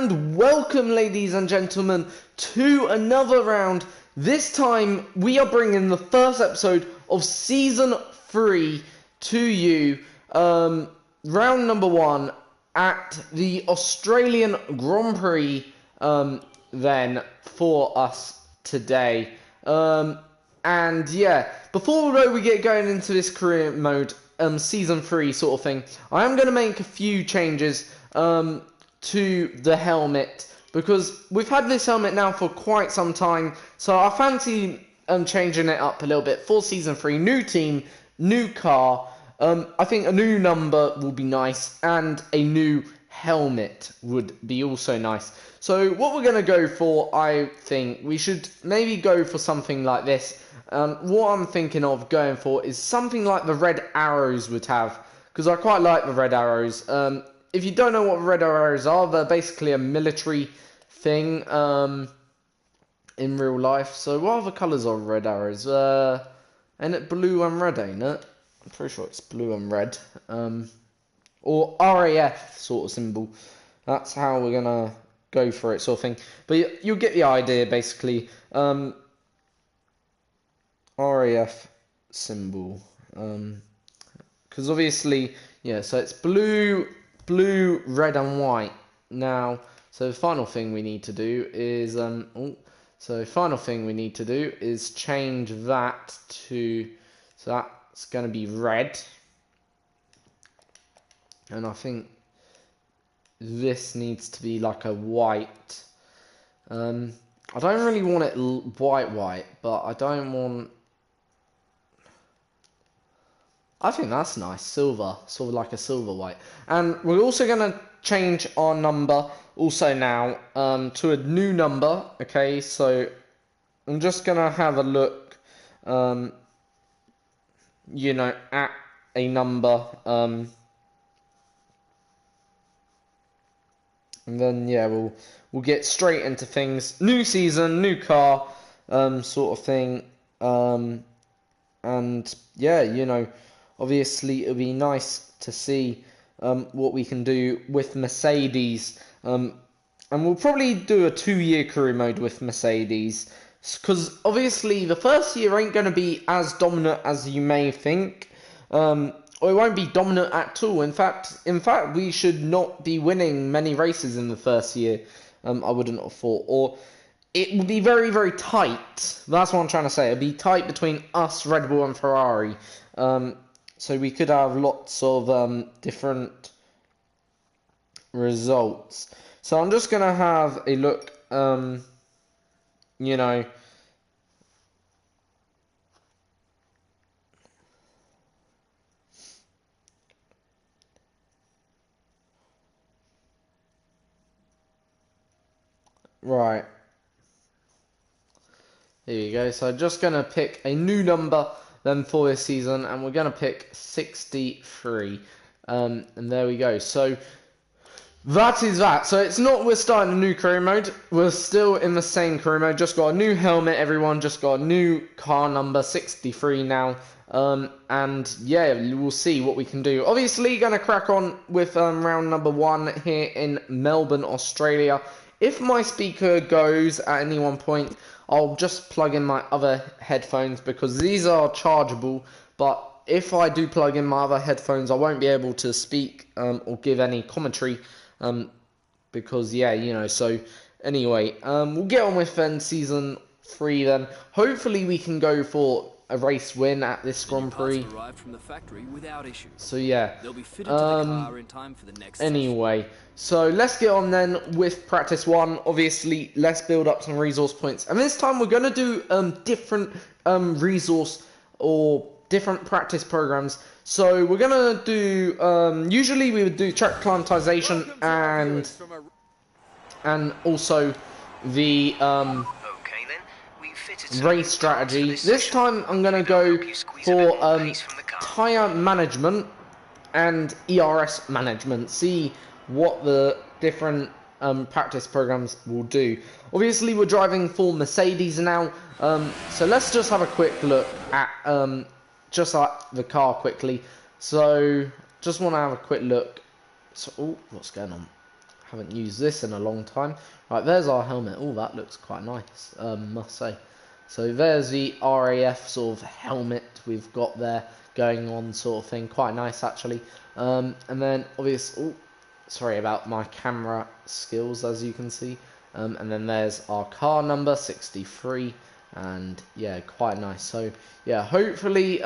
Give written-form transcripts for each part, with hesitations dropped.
and welcome, ladies and gentlemen, to another round. This time we are bringing the first episode of season 3 to you, round number 1 at the Australian Grand Prix then for us today. And yeah, before we get going into this career mode, season 3 sort of thing, I am going to make a few changes to the helmet, because we've had this helmet now for quite some time, so I fancy changing it up a little bit for season 3. New team, new car, I think a new number will be nice, and a new helmet would be also nice. So what we're going to go for, I think we should maybe go for something like this. What I'm thinking of going for is something like the red arrows would have, because I quite like the red arrows. If you don't know what red arrows are, they're basically a military thing in real life. So what are the colours of red arrows? Ain't it blue and red, ain't it? I'm pretty sure it's blue and red. Or RAF sort of symbol. That's how we're going to go for it, sort of thing. But you'll get the idea, basically. RAF symbol. Because obviously, yeah, so it's blue, red and white. Now, so the final thing we need to do is change that to, so that's going to be red, and I think this needs to be like a white. I don't really want it white, but I don't want, I think that's nice, silver, sort of like a silver white. And we're also going to change our number also now to a new number. Okay, so I'm just going to have a look, you know, at a number. And then, yeah, we'll get straight into things. New season, new car, sort of thing. And, yeah, you know, obviously, it'll be nice to see what we can do with Mercedes. And we'll probably do a 2-year career mode with Mercedes, because obviously the first year ain't going to be as dominant as you may think. Or it won't be dominant at all. In fact, we should not be winning many races in the first year. I wouldn't have thought. Or it would be very, very tight. That's what I'm trying to say. It'd be tight between us, Red Bull, and Ferrari. So we could have lots of different results. So I'm just going to have a look, you know. Right. Here you go. So I'm just going to pick a new number then for this season, and we're going to pick 63. And there we go. So that is that. So it's not we're starting a new career mode. We're still in the same career mode. Just got a new helmet, everyone. Just got a new car number, 63 now. And yeah, we'll see what we can do. Obviously, going to crack on with round number 1 here in Melbourne, Australia. If my speaker goes at any one point, I'll just plug in my other headphones, because these are chargeable. But if I do plug in my other headphones, I won't be able to speak or give any commentary. Because, yeah, you know, so anyway, we'll get on with then season 3 then. Hopefully we can go for a race win at this Grand Prix. So yeah, anyway, so let's get on then with practice 1. Obviously, let's build up some resource points, and this time we're going to do different resource or different practice programs. So we're going to do, usually we would do track acclimatization and also the race strategy. This time I'm going to go for tyre management and ERS management. See what the different practice programs will do. Obviously we're driving for Mercedes now, so let's just have a quick look at just like the car quickly. So just want to have a quick look. So, oh, what's going on? haven't used this in a long time. Right, there's our helmet. Oh, that looks quite nice, must say. So there's the RAF sort of helmet we've got there going on, sort of thing. Quite nice, actually. And then, obviously, oh, sorry about my camera skills, as you can see. And then there's our car number, 63. And, yeah, quite nice. So, yeah, hopefully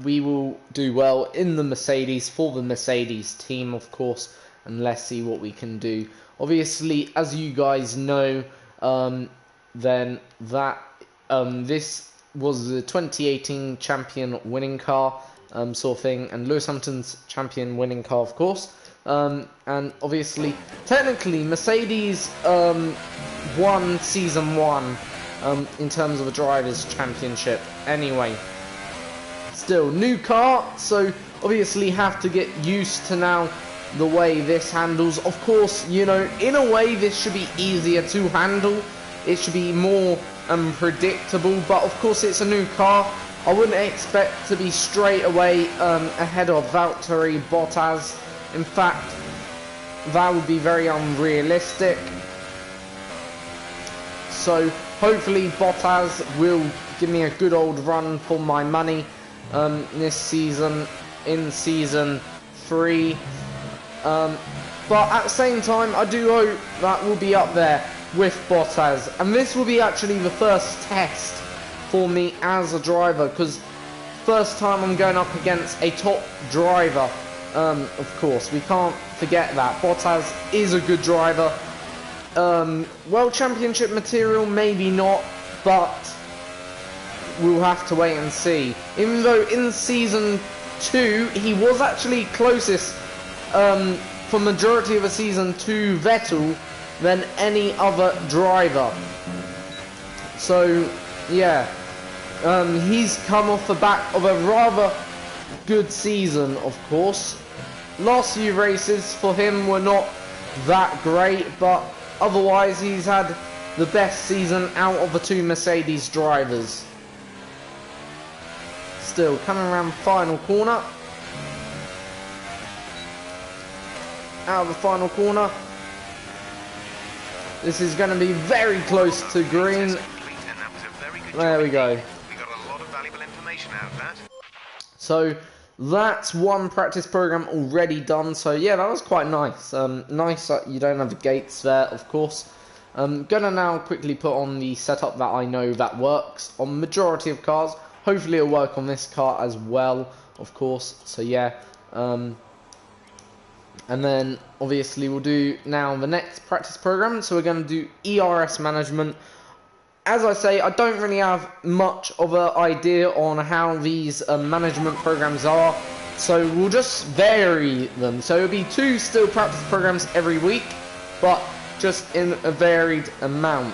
we will do well in the Mercedes, for the Mercedes team, of course. And let's see what we can do. Obviously, as you guys know, then that this was the 2018 champion winning car, sort of thing, and Lewis Hamilton's champion winning car, of course. And obviously, technically, Mercedes won season 1 in terms of a drivers' championship. Anyway, still new car, so obviously have to get used to now the way this handles. Of course, you know, in a way, this should be easier to handle. It should be more predictable, but of course it's a new car. I wouldn't expect to be straight away ahead of Valtteri Bottas. In fact, that would be very unrealistic. So hopefully Bottas will give me a good old run for my money this season, in season 3. But at the same time, I do hope that we'll be up there with Bottas, and this will be actually the first test for me as a driver, because first time I'm going up against a top driver. Of course, we can't forget that Bottas is a good driver. World Championship material, maybe not, but we'll have to wait and see. Even though in season 2 he was actually closest for majority of the season to Vettel than any other driver. So yeah, he's come off the back of a rather good season, of course. Last few races for him were not that great, but otherwise he's had the best season out of the 2 Mercedes drivers. Still coming around final corner. Out of the final corner. This is going to be very close to green. There we go. We got a lot of valuable information out of that. So that's one practice program already done. So yeah, that was quite nice. Nice that you don't have the gates there, of course. I'm gonna now quickly put on the setup that I know that works on majority of cars. Hopefully it'll work on this car as well, of course. So yeah. And then obviously we'll do now the next practice program. So we're going to do ERS management. As I say, I don't really have much of an idea on how these management programs are. So we'll just vary them. So it'll be 2 still practice programs every week, but just in a varied amount.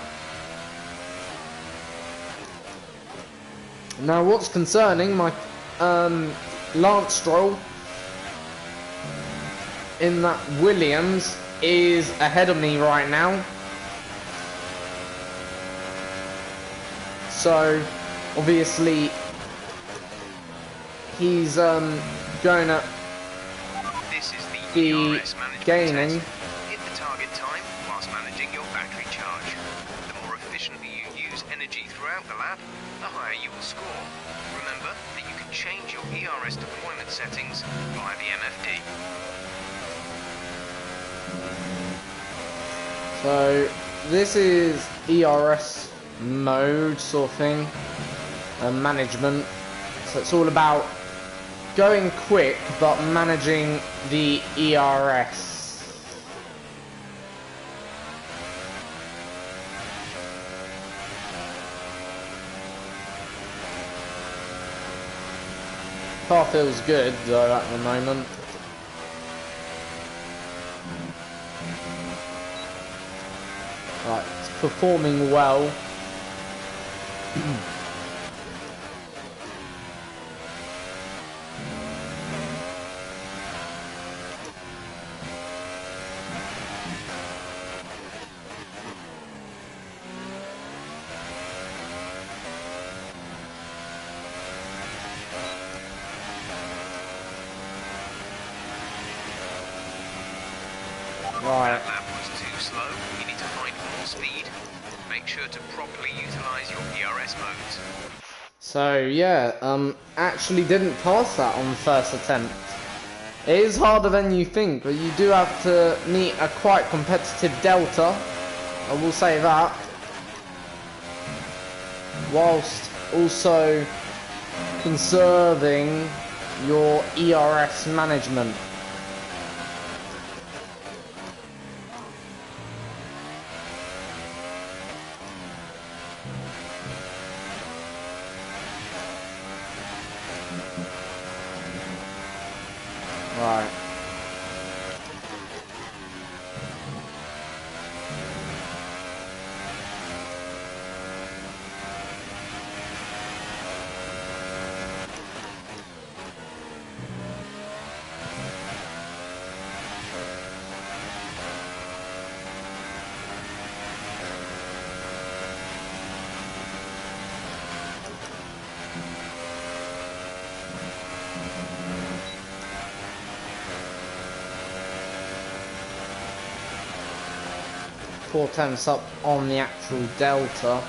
Now what's concerning, my Lance Stroll in that Williams is ahead of me right now. So obviously he's going to be gaining. Hit the target time whilst managing your battery charge. The more efficiently you use energy throughout the lap, the higher you will score. Remember that you can change your ERS deployment settings via the MFD. So this is ERS mode sort of thing, management. So it's all about going quick but managing the ERS. Car feels good though at the moment. Right, it's performing well. Right. That lap was too slow. You need to find more speed. Make sure to properly utilize your ERS modes. So yeah, actually didn't pass that on the first attempt. It is harder than you think, but you do have to meet a quite competitive Delta. I will say that. Whilst also conserving your ERS management. Right. Four tenths up on the actual Delta.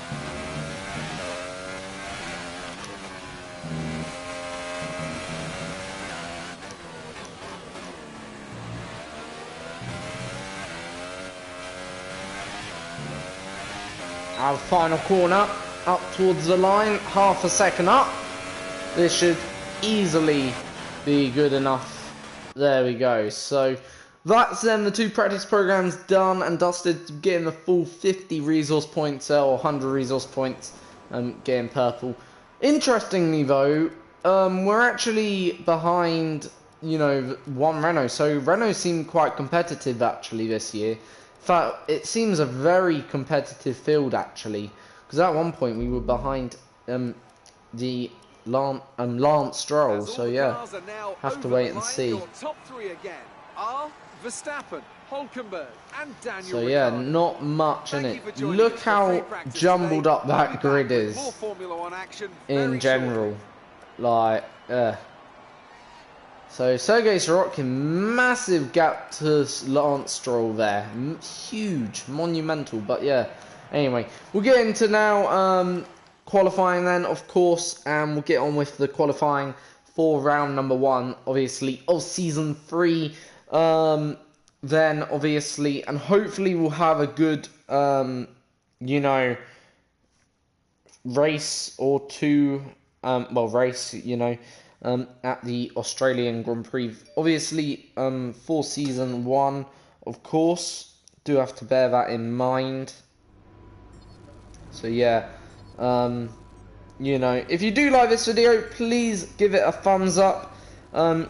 Our final corner up towards the line, half a second up. This should easily be good enough. There we go. So that's then the two practice programs done and dusted, getting the full 50 resource points or 100 resource points, getting purple. Interestingly though, we're actually behind, you know, one Renault. So Renault seemed quite competitive actually this year. In fact, it seems a very competitive field actually, because at one point we were behind the Lance Stroll. So yeah, have to wait and see. Top three again are Verstappen, Hulkenberg, and Daniel So yeah, Ricciardo. not much in it. Look how jumbled up that grid is in general. Like, so Sergei Sorokin, massive gap to Lance Stroll there. Huge, monumental, but yeah. Anyway, we'll get into now qualifying then, of course, and we'll get on with the qualifying for round number 1, obviously, of season 3. Then, obviously, and hopefully we'll have a good, you know, race or two, race, you know, at the Australian Grand Prix. Obviously, for season 1, of course, do have to bear that in mind. So, yeah, you know, if you do like this video, please give it a thumbs up.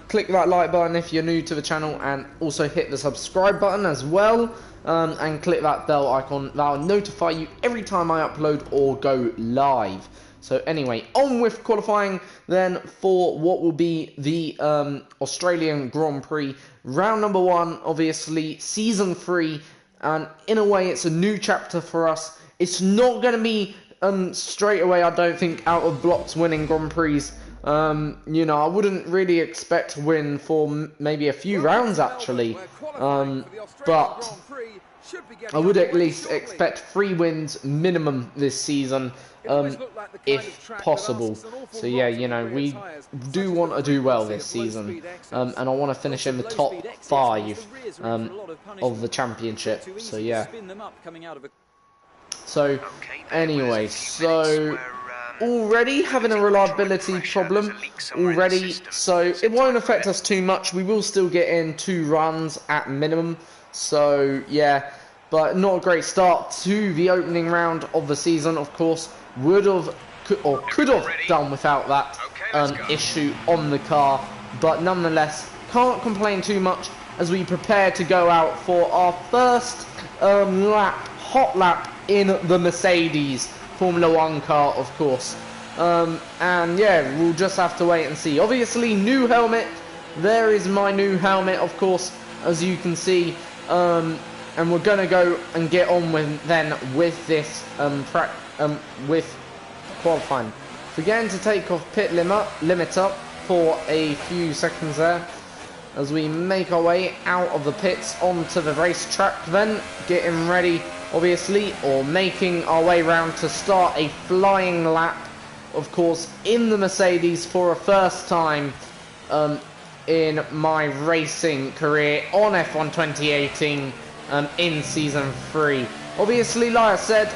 Click that like button if you're new to the channel, and also hit the subscribe button as well, and click that bell icon. That will notify you every time I upload or go live. So anyway, on with qualifying then for what will be the Australian Grand Prix, round number 1, obviously, season 3, and in a way it's a new chapter for us. It's not going to be straight away, I don't think, out of blocks winning Grand Prix. You know, I wouldn't really expect to win for maybe a few rounds actually, but I would at least expect 3 wins minimum this season, if possible. So yeah, you know, we do want to do well this season, and I want to finish in the top 5 of the championship. So yeah. So anyway, so already having a reliability problem already, so it won't affect us too much. We will still get in 2 runs at minimum, so yeah, but not a great start to the opening round of the season. Of course, would have could have done without that issue on the car, but nonetheless can't complain too much as we prepare to go out for our first hot lap in the Mercedes Formula 1 car, of course. And yeah, we'll just have to wait and see. Obviously, new helmet. There is my new helmet, of course, as you can see. And we're gonna go and get on with this with qualifying. Forgetting to take off pit limit up for a few seconds there. as we make our way out of the pits onto the racetrack, then getting ready, obviously, or making our way round to start a flying lap, of course, in the Mercedes for a first time in my racing career on F1 2018 in Season 3. Obviously, like I said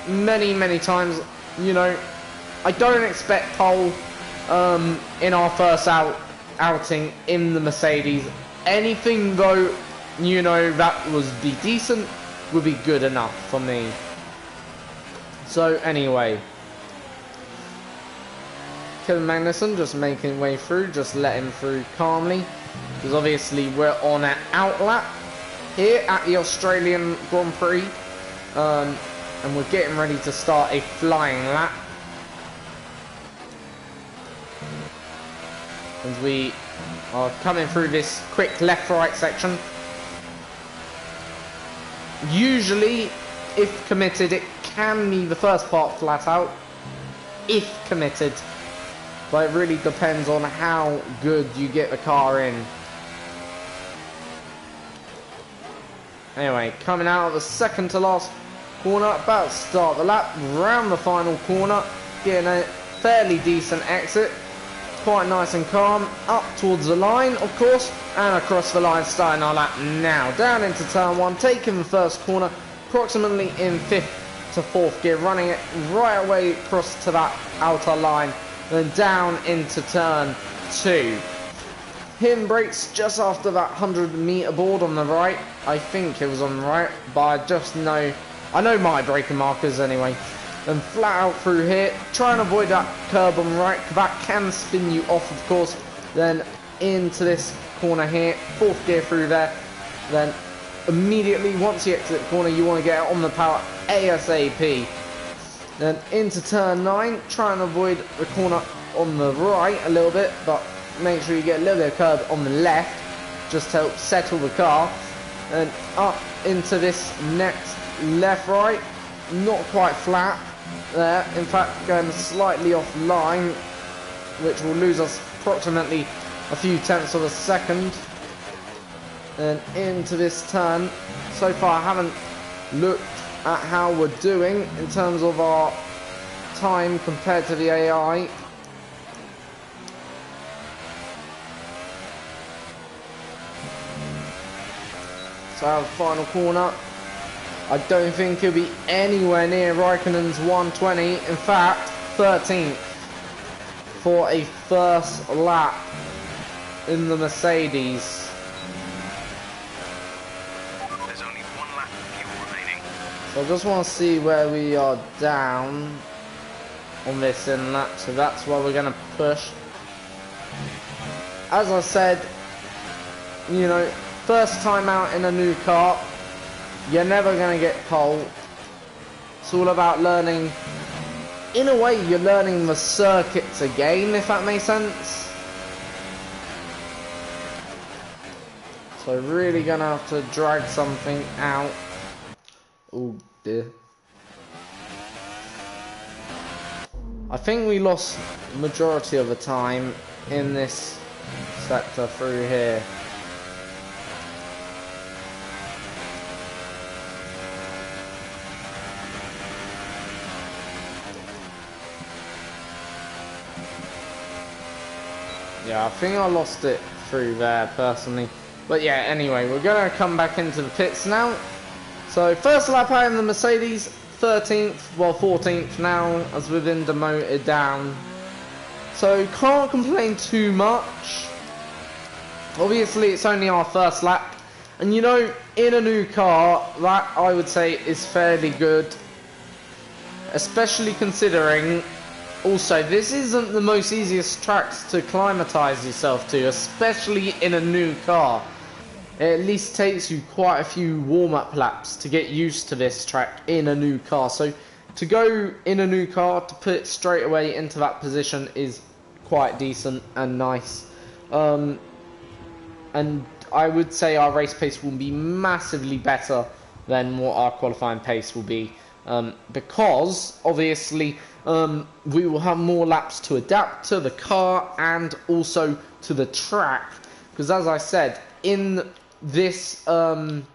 many times, you know, I don't expect pole in our first outing in the Mercedes. Anything though, you know, that was be decent would be good enough for me. So anyway, Kevin Magnussen just making way through, just let him through calmly, because obviously we're on an outlap here at the Australian Grand Prix, and we're getting ready to start a flying lap. As we are coming through this quick left-right section. Usually, if committed, it can be the first part flat out, if committed, but it really depends on how good you get the car in. Anyway, coming out of the second to last corner, about to start the lap, round the final corner, getting a fairly decent exit, quite nice and calm, up towards the line, of course, and across the line, starting our lap now, down into turn 1, taking the first corner, approximately in 5th to 4th gear, running it right away across to that outer line, then down into turn 2. Hitting brakes just after that 100-meter board on the right. I think it was on the right, but I know my braking markers anyway. Then flat out through here, try and avoid that curb on the right, that can spin you off, of course. Then into this corner here, 4th gear through there. Then immediately, once you exit the corner, you want to get on the power ASAP. Then into turn 9, try and avoid the corner on the right a little bit, but make sure you get a little bit of curb on the left, just to help settle the car. And up into this next left-right, not quite flat there, in fact going slightly off line, which will lose us approximately a few tenths of a second. And into this turn, so far I haven't looked at how we're doing in terms of our time compared to the AI. So our final corner, I don't think he'll be anywhere near Raikkonen's 120. In fact, 13th for a first lap in the Mercedes. There's only one lap of fuel remaining. So I just want to see where we are down on this in lap. So that's where we're going to push. As I said, you know, first time out in a new car, you're never going to get pole. It's all about learning. In a way, you're learning the circuits again, if that makes sense. So really going to have to drag something out. Oh dear. I think we lost the majority of the time in this sector through here. Yeah, I think I lost it through there personally. But yeah, anyway, we're going to come back into the pits now. So first lap out in the Mercedes, 13th, well 14th now, as we've been demoted down. So can't complain too much. Obviously it's only our first lap. And you know, in a new car, that I would say is fairly good. Especially considering, also, this isn't the most easiest tracks to acclimatise yourself to, especially in a new car. It at least takes you quite a few warm-up laps to get used to this track in a new car. So to go in a new car, to put it straight away into that position is quite decent and nice. And I would say our race pace will be massively better than what our qualifying pace will be. Because, obviously, we will have more laps to adapt to the car and also to the track because as I said, in this in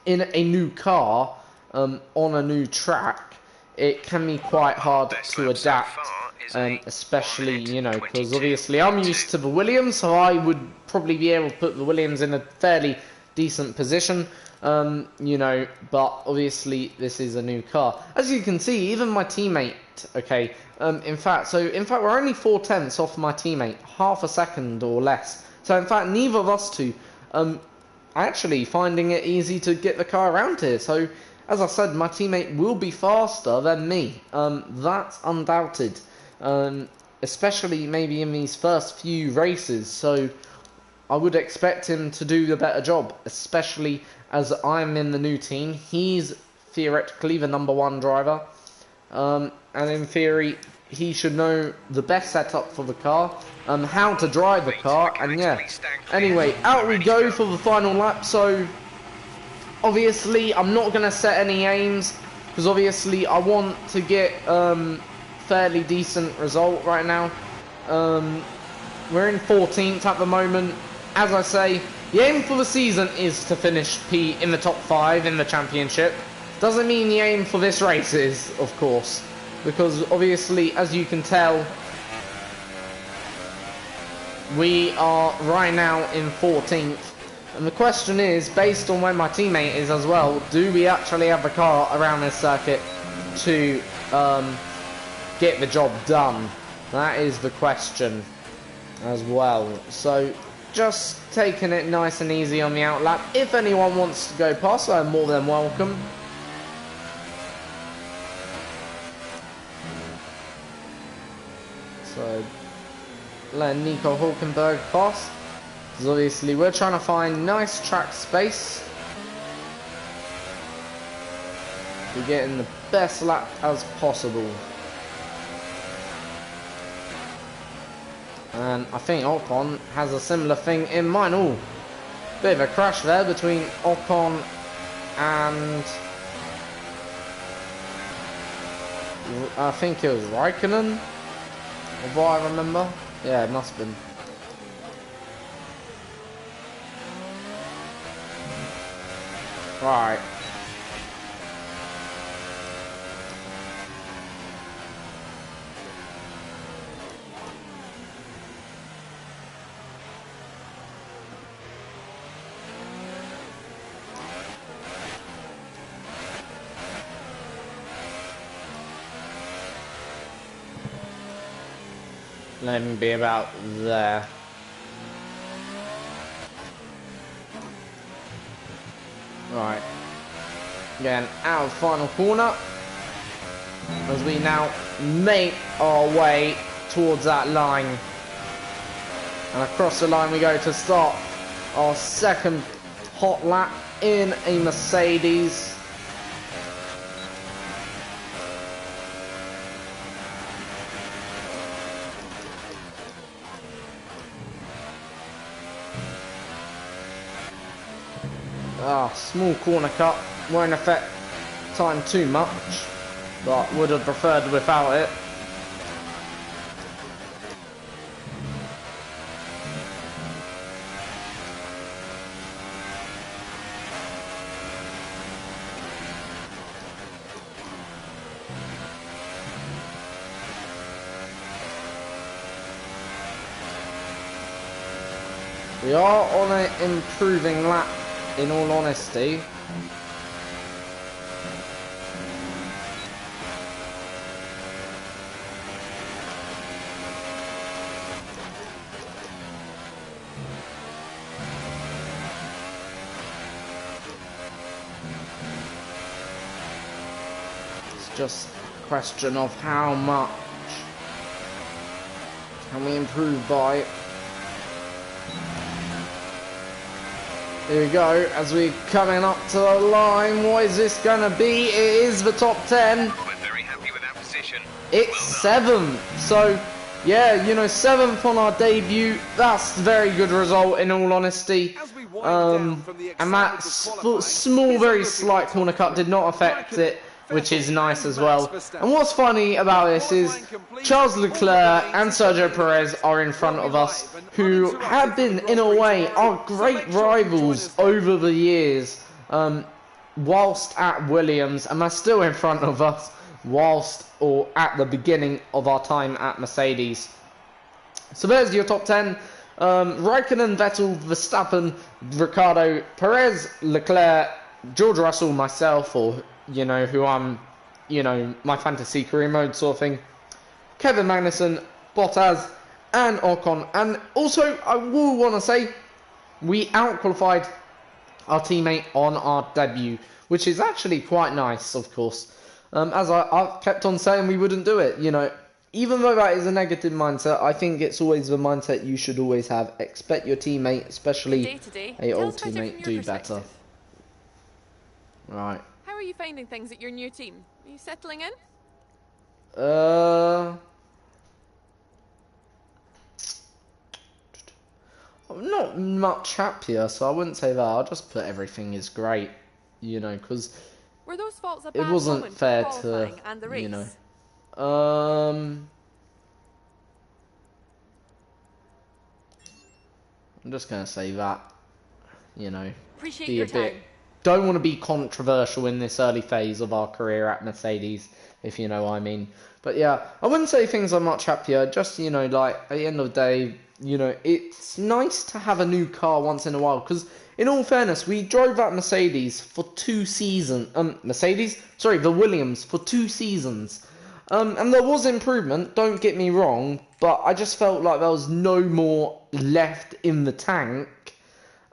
a new car on a new track, it can be quite hard to adapt, especially, you know, because obviously I'm used to the Williams, so I would probably be able to put the Williams in a fairly decent position, you know, but obviously this is a new car. As you can see, even my teammate, okay, in fact we're only 4/10 off my teammate, half a second or less. So in fact, neither of us two, actually finding it easy to get the car around here. So as I said, my teammate will be faster than me. That's undoubted, especially maybe in these first few races. So I would expect him to do the better job, especially as I'm in the new team. He's theoretically the #1 driver, and in theory he should know the best setup for the car, how to drive the car, and yeah. Anyway, out we go for the final lap. So obviously I'm not going to set any aims, because obviously I want to get fairly decent result right now. We're in 14th at the moment. As I say, the aim for the season is to finish in the top 5 in the championship. Doesn't mean the aim for this race is, of course, because obviously, as you can tell, we are right now in 14th. And the question is, based on where my teammate is as well, do we actually have a car around this circuit to get the job done? That is the question as well. So just taking it nice and easy on the outlap. If anyone wants to go past, I'm more than welcome. So letting Nico Hulkenberg pass, because obviously we're trying to find nice track space to get in the best lap as possible. And I think Ocon has a similar thing in mind. Oh, bit of a crash there between Ocon and I think it was Raikkonen, of what I remember. Yeah, it must have been. Right. Let him be about there. Right. Again, out of final corner, as we now make our way towards that line. And across the line we go to start our second hot lap in a Mercedes. Small corner cut, won't affect time too much, but would have preferred without it. We are on an improving lap, in all honesty. It's just a question of how much can we improve by. Here we go, as we're coming up to the line. What is this going to be? It is the top 10. We're very happy with that position. It's 7th. So, yeah, you know, 7th on our debut. That's a very good result, in all honesty. And that small, very slight corner cut did not affect it which is nice as well. And what's funny about this is Charles Leclerc and Sergio Perez are in front of us, who have been, in a way, our great rivals over the years, whilst at Williams, and they're still in front of us whilst or at the beginning of our time at Mercedes. So there's your top 10. Raikkonen, Vettel, Verstappen, Ricciardo, Perez, Leclerc, George Russell, myself, or, you know, who I'm, you know, my fantasy career mode sort of thing, Kevin Magnussen, Bottas, and Ocon. And also, I will want to say, we out-qualified our teammate on our debut, which is actually quite nice, of course. As I kept on saying we wouldn't do it, you know. Even though that is a negative mindset, I think it's always the mindset you should always have. Expect your teammate, especially a old teammate, do better. Right. How are you finding things at your new team? Are you settling in? I'm not much happier, so I wouldn't say that. I'll just put everything is great, you know, because Were those faults a it bad wasn't moment fair for to, qualifying and the race? you know. I'm just gonna say that, you know, Appreciate be your a bit. time. Don't want to be controversial in this early phase of our career at Mercedes, if you know what I mean. But yeah, I wouldn't say things are much happier. Just, you know, like at the end of the day, you know, it's nice to have a new car once in a while. Because in all fairness, we drove that Mercedes for 2 seasons. The Williams for 2 seasons. And there was improvement, don't get me wrong, but I just felt like there was no more left in the tank.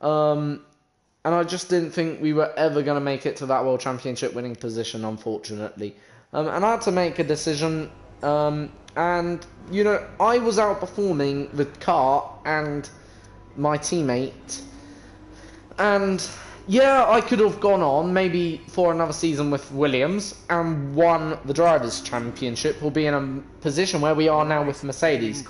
And I just didn't think we were ever going to make it to that World Championship winning position, unfortunately. And I had to make a decision, and, you know, I was outperforming the car and my teammate. And yeah, I could have gone on maybe for another season with Williams and won the Drivers' Championship, or be in a position where we are now with Mercedes.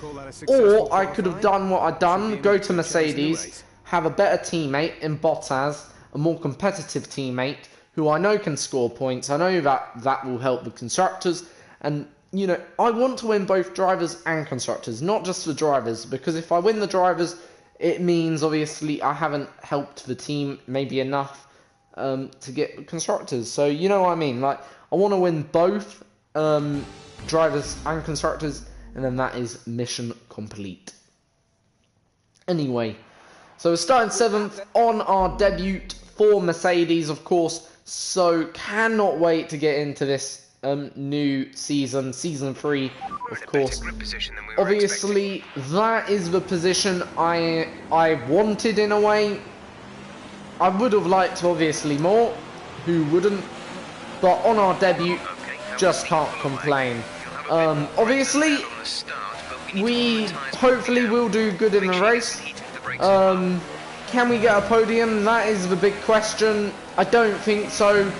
Or I could have done what I'd done, go to Mercedes, have a better teammate in Bottas, a more competitive teammate, who I know can score points. I know that will help the constructors. And, you know, I want to win both drivers and constructors, not just the drivers, because if I win the drivers, it means, obviously, I haven't helped the team maybe enough to get constructors. So, you know what I mean? Like, I want to win both drivers and constructors, and then that is mission complete. Anyway, so we're starting 7th on our debut for Mercedes, of course. So, cannot wait to get into this new season, Season 3, of course. Obviously, that is the position I wanted in a way. I would have liked, obviously, more. Who wouldn't? But on our debut, just can't complain. Obviously, we hopefully will do good in the race. Can we get a podium? That is the big question. I don't think so.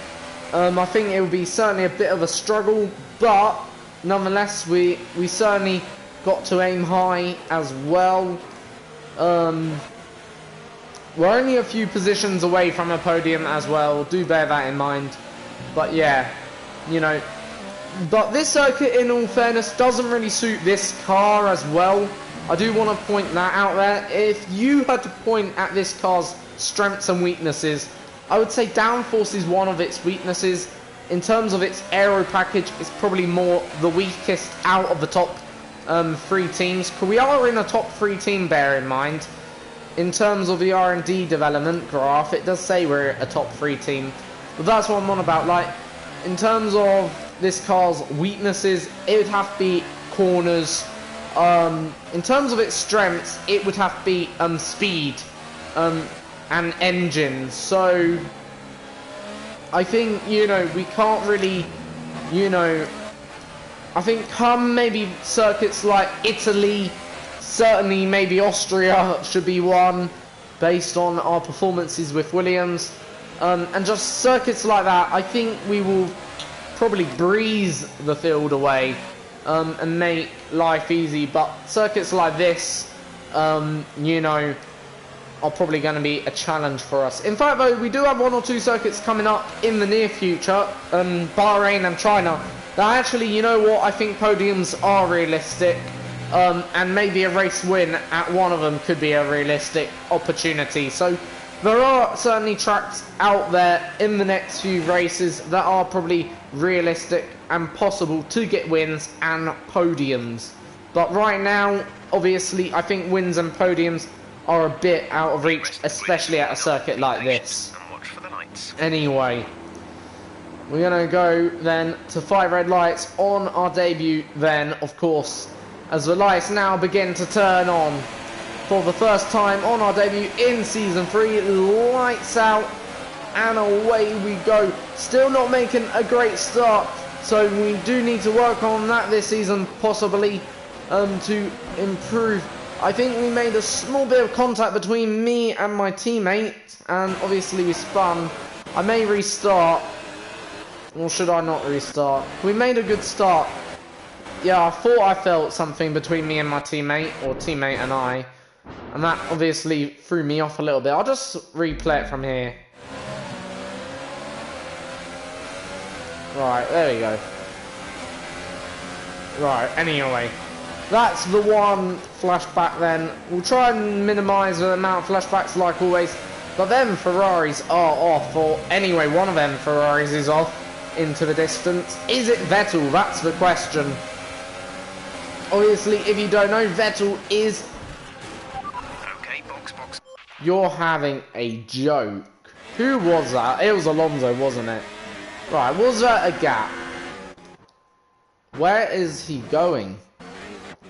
I think it will be certainly a bit of a struggle, but nonetheless, we certainly got to aim high as well. We're only a few positions away from a podium as well, do bear that in mind. But yeah, you know, but this circuit, in all fairness, doesn't really suit this car as well. I do want to point that out there. If you had to point at this car's strengths and weaknesses, I would say downforce is one of its weaknesses. In terms of its aero package, it's probably more the weakest out of the top 3 teams. We are in a top 3 team, bear in mind. In terms of the R&D development graph, it does say we're a top 3 team. But that's what I'm on about. Like, in terms of this car's weaknesses, it would have to be corners. In terms of its strengths, it would have to be speed. And engines. So I think, you know, we can't really, you know, I think come maybe circuits like Italy, certainly maybe Austria should be one based on our performances with Williams, and just circuits like that, I think we will probably breeze the field away and make life easy. But circuits like this, you know, are probably going to be a challenge for us. In fact, though, we do have 1 or 2 circuits coming up in the near future, Bahrain and China. That actually, you know what, I think podiums are realistic, and maybe a race win at one of them could be a realistic opportunity. So there are certainly tracks out there in the next few races that are probably realistic and possible to get wins and podiums. But right now, obviously, I think wins and podiums are a bit out of reach, especially at a circuit like this. Anyway, we're going to go then to 5 red lights on our debut then, of course, as the lights now begin to turn on for the first time on our debut in Season 3. Lights out and away we go. Still not making a great start, so we do need to work on that this season, possibly, to improve. I think we made a small bit of contact between me and my teammate, and obviously we spun. I may restart, or should I not restart? We made a good start. Yeah, I thought I felt something between me and my teammate, or teammate and I, and that obviously threw me off a little bit. I'll just replay it from here. Right, there we go. Right, anyway. That's the one flashback then. We'll try and minimise the amount of flashbacks like always. But them Ferraris are off, or anyway, one of them Ferraris is off into the distance. Is it Vettel? That's the question. Obviously, if you don't know, Vettel is... Okay, box. You're having a joke. Who was that? It was Alonso, wasn't it? Right, was that a gap? Where is he going?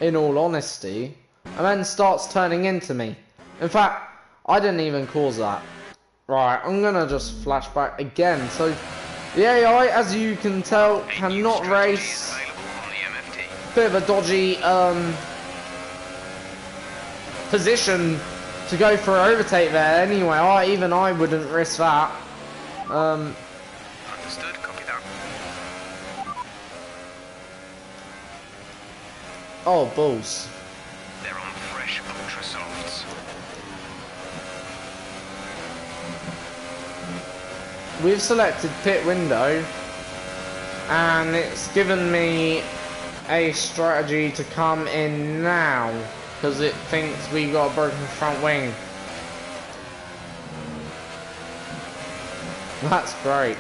In all honesty, and then starts turning into me. In fact, I didn't even cause that. Right, I'm gonna just flashback again. So, the AI, as you can tell, cannot race. Bit of a dodgy position to go for an overtake there. Anyway, even I wouldn't risk that. Understood, copy that. Oh, balls. They're on fresh ultra softs. We've selected pit window, and it's given me a strategy to come in now because it thinks we got a broken front wing. That's great.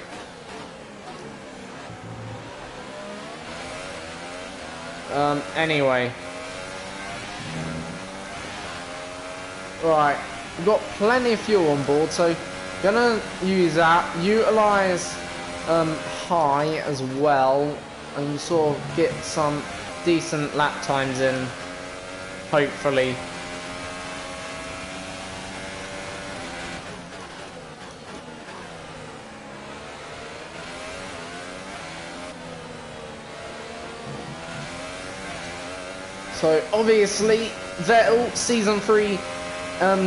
Anyway. Right, we've got plenty of fuel on board, so gonna use that, utilize high as well, and sort of get some decent lap times in, hopefully. So obviously Vettel, Season 3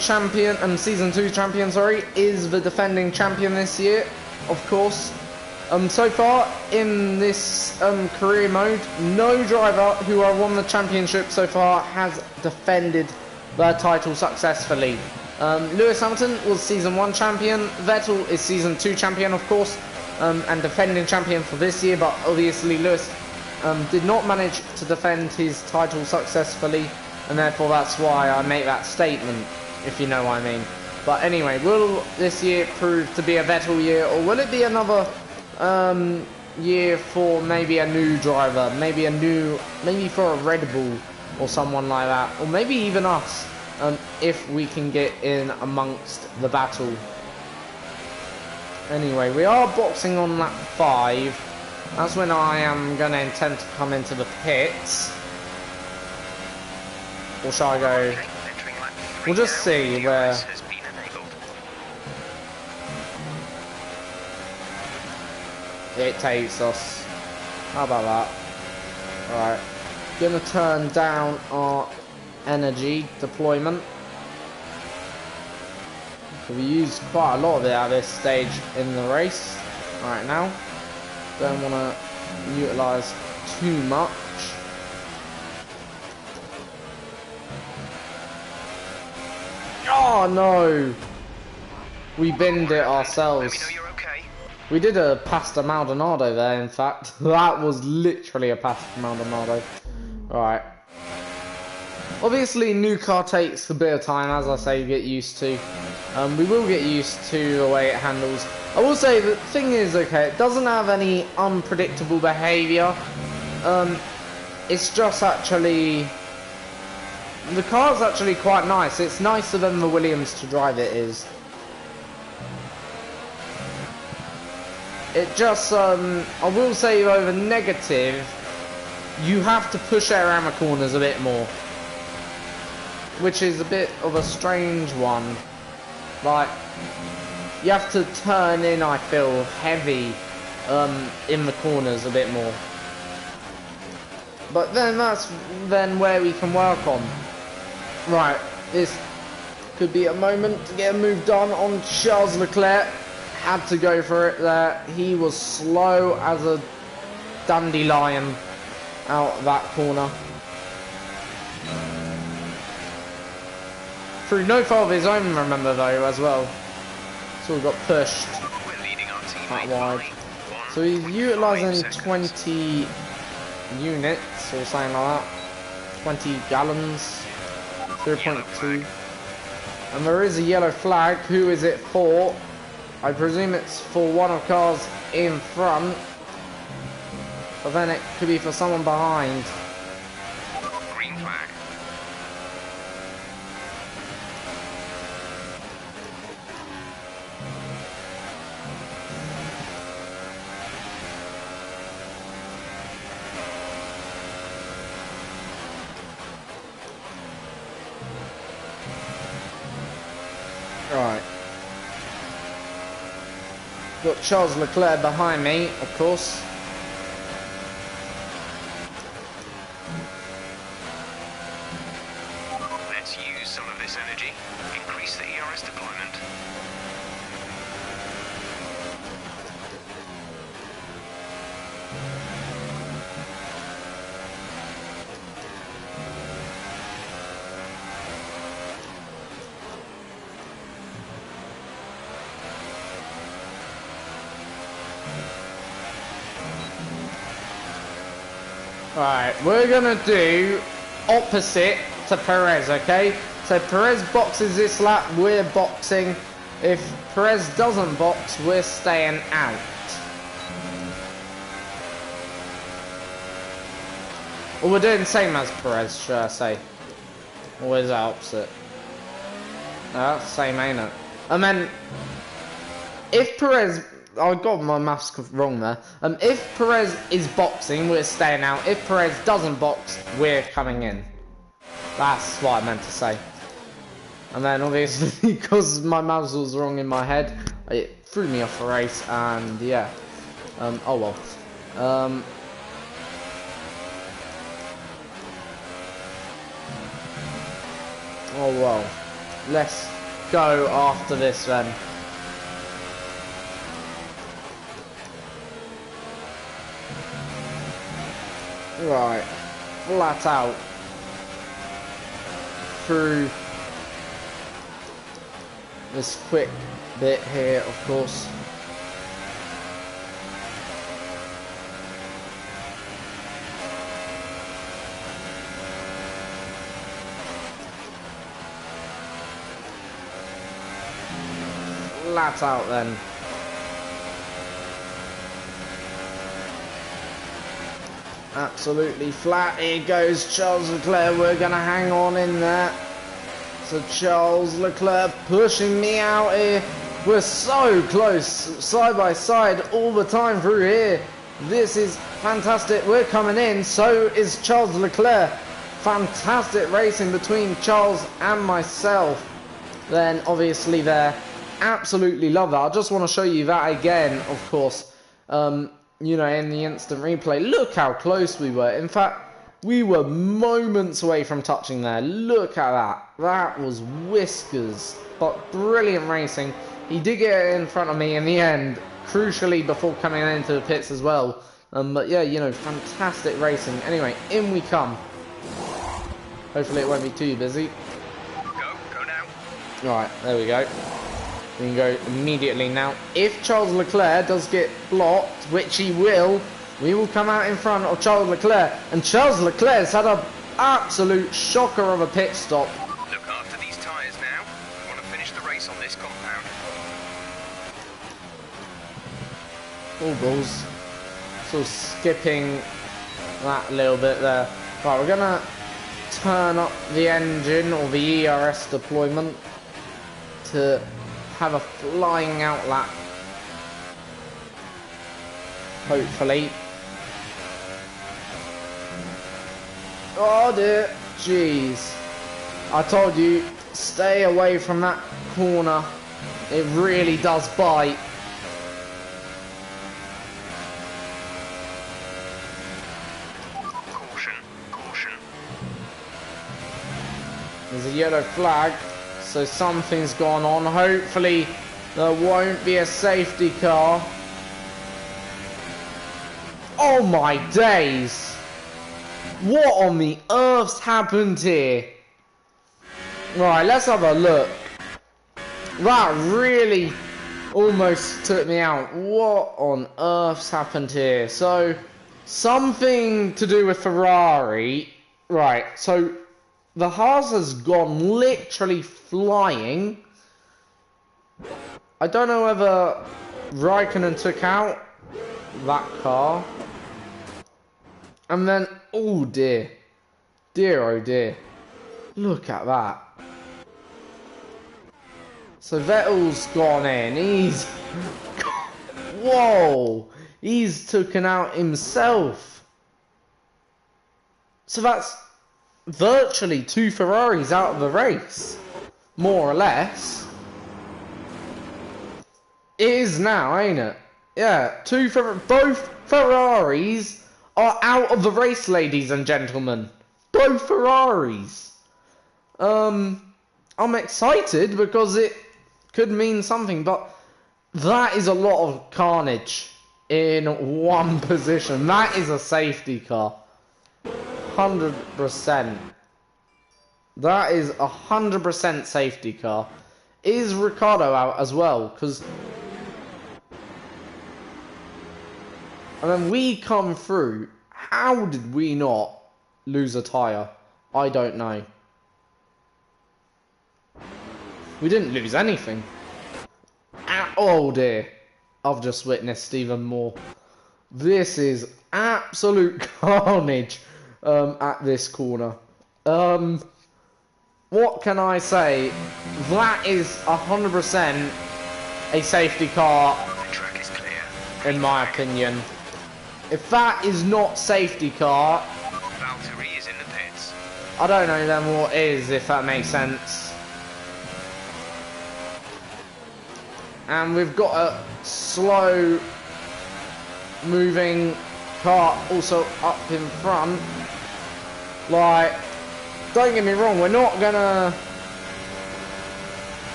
champion, and Season 2 champion, sorry, is the defending champion this year, of course. So far in this career mode, no driver who have won the championship so far has defended their title successfully. Lewis Hamilton was Season 1 champion, Vettel is Season 2 champion, of course, and defending champion for this year, but obviously Lewis did not manage to defend his title successfully, and therefore that's why I make that statement, if you know what I mean. But anyway, will this year prove to be a Vettel year, or will it be another year for maybe a new driver, maybe for a Red Bull or someone like that, or maybe even us, if we can get in amongst the battle. Anyway, we are boxing on lap 5. That's when I am going to intend to come into the pits. Or shall I go? We'll just see where... it takes us. How about that? Alright. Gonna turn down our energy deployment. We used quite a lot of it at this stage in the race right now. Don't want to utilise too much. Oh no! We binned it ourselves. Let me know you're okay. We did a pasta Maldonado there, in fact. That was literally a pasta Maldonado. Alright. Obviously, new car takes a bit of time, as I say, get used to. We will get used to the way it handles. I will say the thing is, okay, it doesn't have any unpredictable behaviour. It's just actually... The car's actually quite nice. It's nicer than the Williams to drive it is. It just, I will say over negative, you have to push it around the corners a bit more. Which is a bit of a strange one. Like, you have to turn in, I feel, heavy in the corners a bit more. But then that's then where we can work on. Right, this could be a moment to get a move done on Charles Leclerc. Had to go for it there. He was slow as a dandelion out that corner. Through no fault of his own, remember, though, as well. So we got pushed We're leading our team that by wide. So he's 1.5 utilising seconds. 20 units, or something like that. 20 gallons. 0.2. And there is a yellow flag. Who is it for? I presume it's for one of cars in front. But then it could be for someone behind. Green flag. Right. Got Charles Leclerc behind me, of course. Let's use some of this energy. Increase the ERS deployment. Right, we're gonna do opposite to Perez, okay? So Perez boxes this lap, we're boxing. If Perez doesn't box, we're staying out. Or we're doing the same as Perez, should I say? Or is that opposite? No, that's the same, ain't it? I mean, if Perez... I got my maths wrong there. If Perez is boxing, we're staying out. If Perez doesn't box, we're coming in. That's what I meant to say. And then obviously, because my maths was wrong in my head, it threw me off the race, and yeah. Oh well. Oh well. Let's go after this then. Right, flat out through this quick bit here, of course. Flat out then. Absolutely flat. Here goes Charles Leclerc. We're going to hang on in there. So Charles Leclerc pushing me out here. We're so close, side by side, all the time through here. This is fantastic. We're coming in. So is Charles Leclerc. Fantastic racing between Charles and myself. Then obviously there. Absolutely love that. I just want to show you that again, of course. You know, in the instant replay, look how close we were. In fact, we were moments away from touching there. Look at that. That was whiskers. But brilliant racing. He did get in front of me in the end, crucially before coming into the pits as well. But yeah, you know, fantastic racing. Anyway, in we come. Hopefully it won't be too busy. Go now. Right, there we go. We can go immediately now. If Charles Leclerc does get blocked, which he will, we will come out in front of Charles Leclerc. And Charles Leclerc's had an absolute shocker of a pit stop. Look after these tyres now. We want to finish the race on this compound. All balls. Sort of skipping that little bit there. Right, we're gonna turn up the engine or the ERS deployment to have a flying out lap. Hopefully. Oh dear, jeez. I told you, stay away from that corner. It really does bite. Caution, caution. There's a yellow flag, so something's gone on. Hopefully there won't be a safety car. Oh my days! What on the earth's happened here? Right, let's have a look. That really almost took me out. What on earth's happened here? So, something to do with Ferrari. Right, so the Haas has gone literally flying. I don't know whether Raikkonen took out that car. And then, oh dear. Dear, oh dear. Look at that. So Vettel's gone in. He's... Whoa. He's taken out himself. So that's virtually 2 Ferraris out of the race. More or less. It is now, ain't it? Yeah, both Ferraris are out of the race, ladies and gentlemen. Both Ferraris. I'm excited because it could mean something, but that is a lot of carnage in one position. That is a safety car. 100%. That is 100% safety car. Is Ricciardo out as well? Because... And then we come through. How did we not lose a tyre? I don't know. We didn't lose anything. Oh dear. I've just witnessed even more. This is absolute carnage at this corner. What can I say? That is 100% a safety car, The track is clear. in my opinion. If that is not safety car, Valtteri is in the pits. I don't know then what is, if that makes sense. And we've got a slow moving car also up in front. Like, don't get me wrong, we're not gonna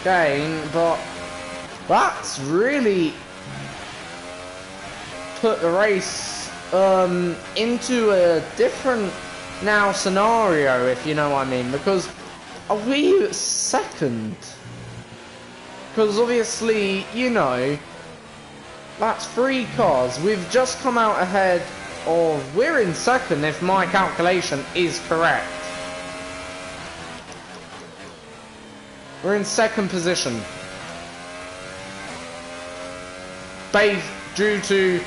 gain, but that's really put the race into a different now scenario, if you know what I mean, because are we second? Because obviously, you know, that's 3 cars. We've just come out ahead of... We're in second if my calculation is correct. We're in second position. Based due to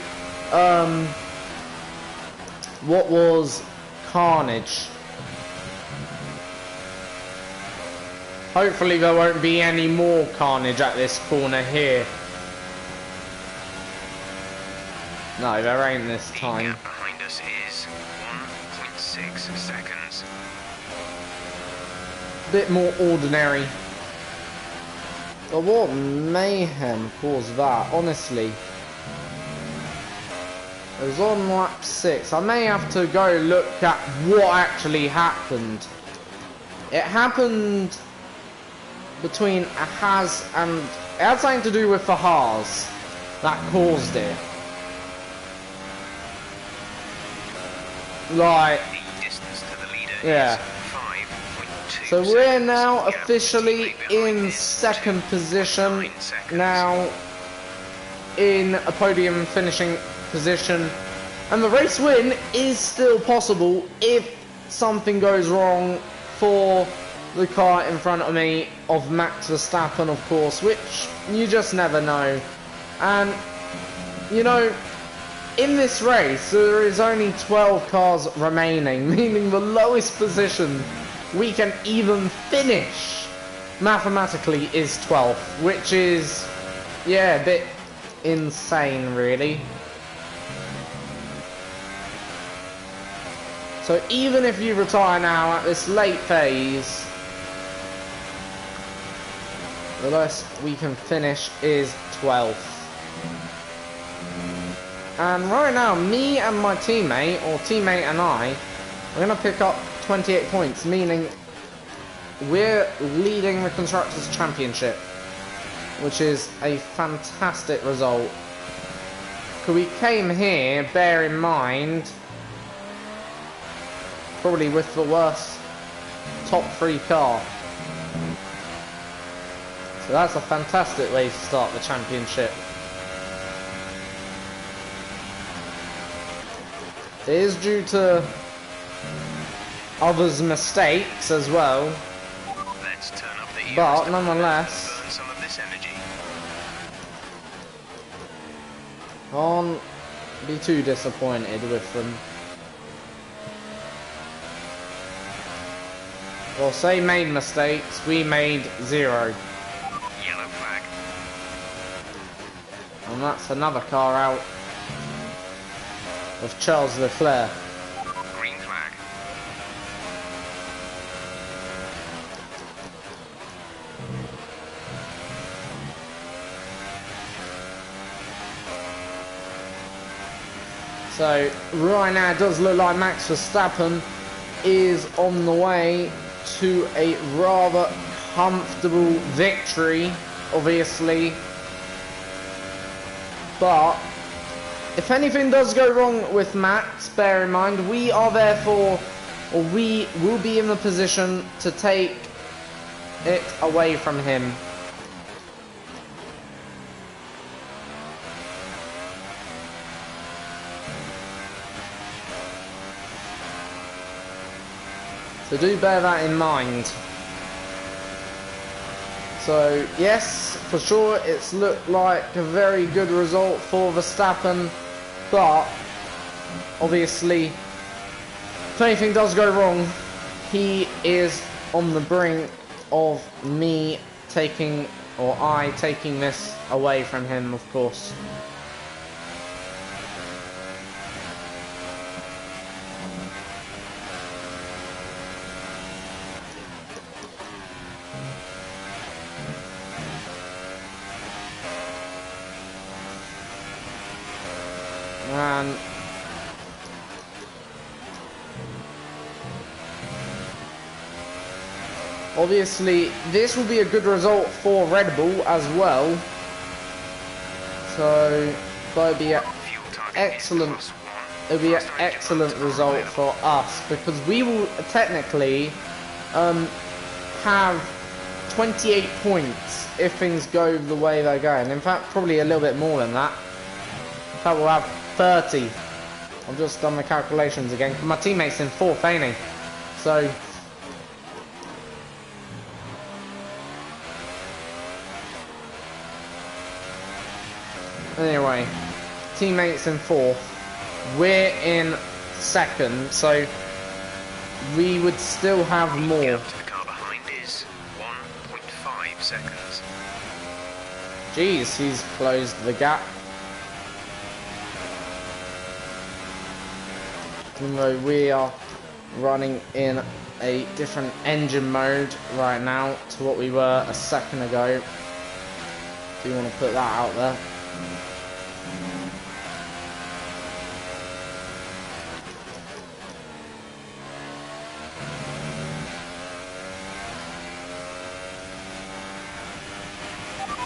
what was carnage. Hopefully there won't be any more carnage at this corner here. No, there ain't this The time. gap behind us is 1.6 seconds. Bit more ordinary. But what mayhem caused that, honestly? It was on lap 6. I may have to go look at what actually happened. It happened between a Haas and... It had something to do with the Haas that caused it. Like... The distance to the leader Yeah. is 5.2 So we're now officially in second position, now in a podium finishing position, and the race win is still possible if something goes wrong for the car in front of me of Max Verstappen, of course, which you just never know. And you know, in this race there is only 12 cars remaining, meaning the lowest position we can even finish mathematically is 12th, which is, yeah, a bit insane really. So even if you retire now at this late phase, the lowest we can finish is 12th. And right now, me and my teammate, or teammate and I, are going to pick up 28 points, meaning we're leading the Constructors' Championship, which is a fantastic result. Because we came here, bear in mind, probably with the worst top 3 car. So that's a fantastic way to start the championship. It is due to others' mistakes as well, Let's turn up the but nonetheless, burn some of this energy. can't be too disappointed with them. Well, say made mistakes, we made 0. Yellow flag. And that's another car out of Charles Leclerc. Green flag. So right now it does look like Max Verstappen is on the way to a rather comfortable victory, obviously. But if anything does go wrong with Max, bear in mind we are therefore, or we will be in the position to take it away from him. So do bear that in mind. So yes, for sure it's looked like a very good result for Verstappen, but obviously if anything does go wrong, he is on the brink of me taking, or I taking this away from him, of course. And obviously this will be a good result for Red Bull as well. So that'll be an excellent, it'll be an excellent result for us, because we will technically have 28 points if things go the way they're going. In fact, probably a little bit more than that. In fact, we'll have 30. I've just done the calculations again. My teammate's in 4th, ain't he? So anyway, teammates in 4th. We're in 2nd, so we would still have more. The car behind is 1.5 seconds. Jeez, he's closed the gap. Even though we are running in a different engine mode right now to what we were a second ago. Do you want to put that out there?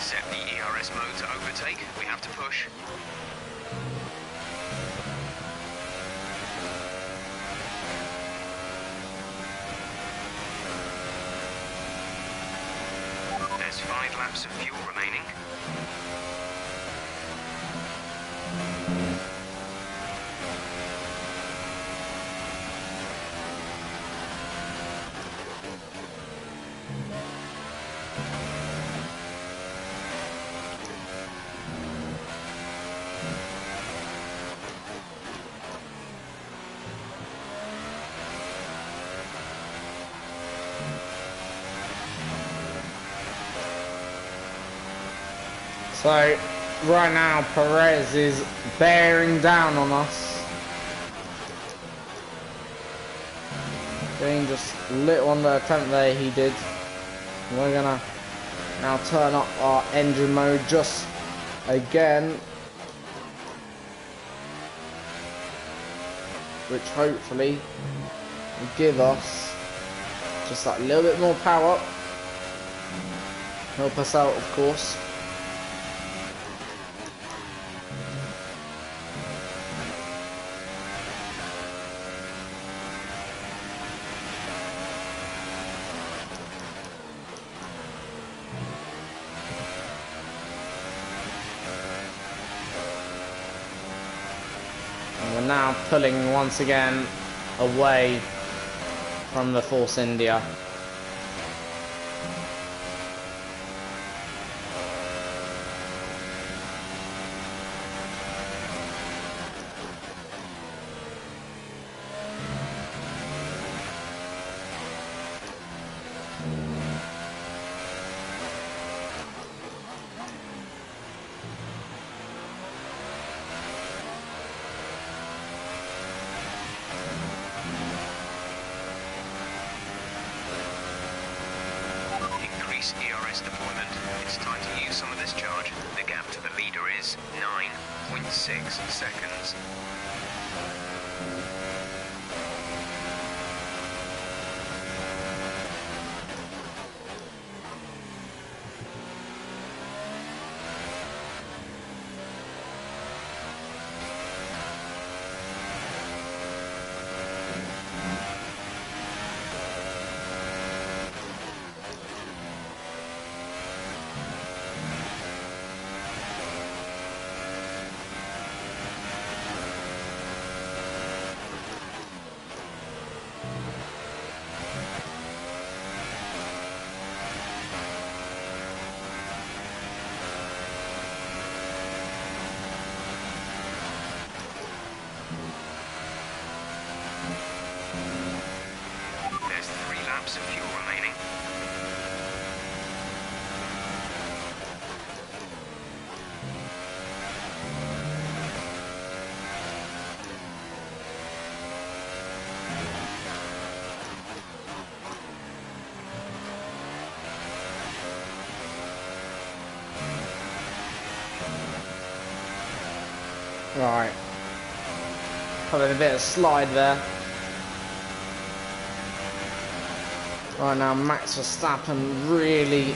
Set the ERS mode to overtake. We have to push. laps of fuel remaining. So, right now, Perez is bearing down on us. Doing just a little on the attempt there he did. We're gonna now turn up our engine mode just again. Which hopefully will give us just that little bit more power. Help us out, of course. We're now pulling once again away from the Force India. ERS deployment. It's time to use some of this charge. The gap to the leader is 9.6 seconds. There's 3 laps of fuel remaining. Right. Having a bit of slide there. Right now, Max Verstappen really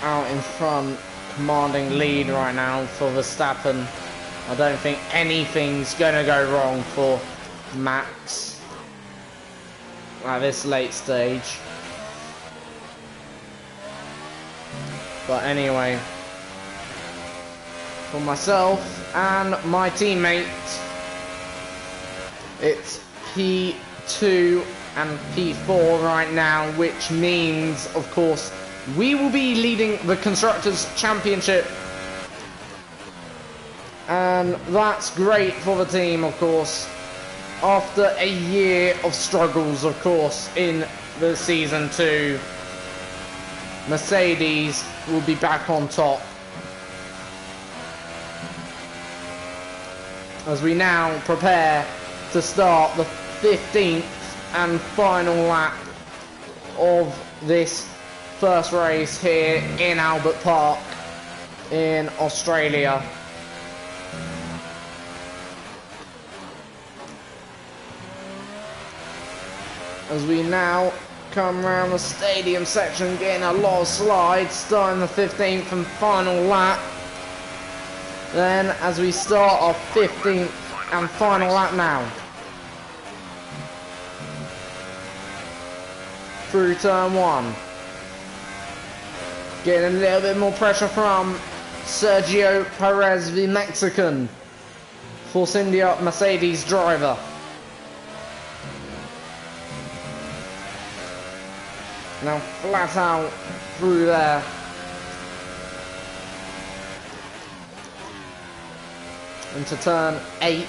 out in front, commanding lead right now for Verstappen. I don't think anything's gonna go wrong for Max at this late stage. But anyway, for myself and my teammate, it's P2 and P4 right now, which means, of course, we will be leading the Constructors' Championship. And that's great for the team, of course, after a year of struggles, of course, in the Season 2. Mercedes will be back on top. As we now prepare to start the 15th and final lap of this first race here in Albert Park in Australia. As we now come around the stadium section, getting a lot of slides, starting the 15th and final lap. Then as we start our 15th and final lap now. Through turn 1. Getting a little bit more pressure from Sergio Perez, the Mexican. Force India Mercedes driver. Now flat out through there. Into turn 8.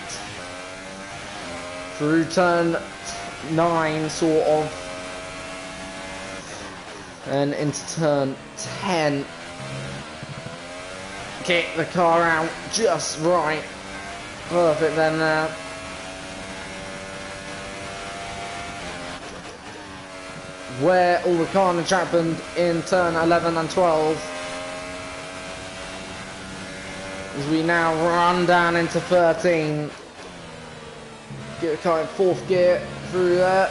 Through turn 9, sort of. And into turn 10. Kick the car out just right. Perfect then there. Where all the carnage happened in turn 11 and 12. As we now run down into 13. Get the car in 4th gear through there.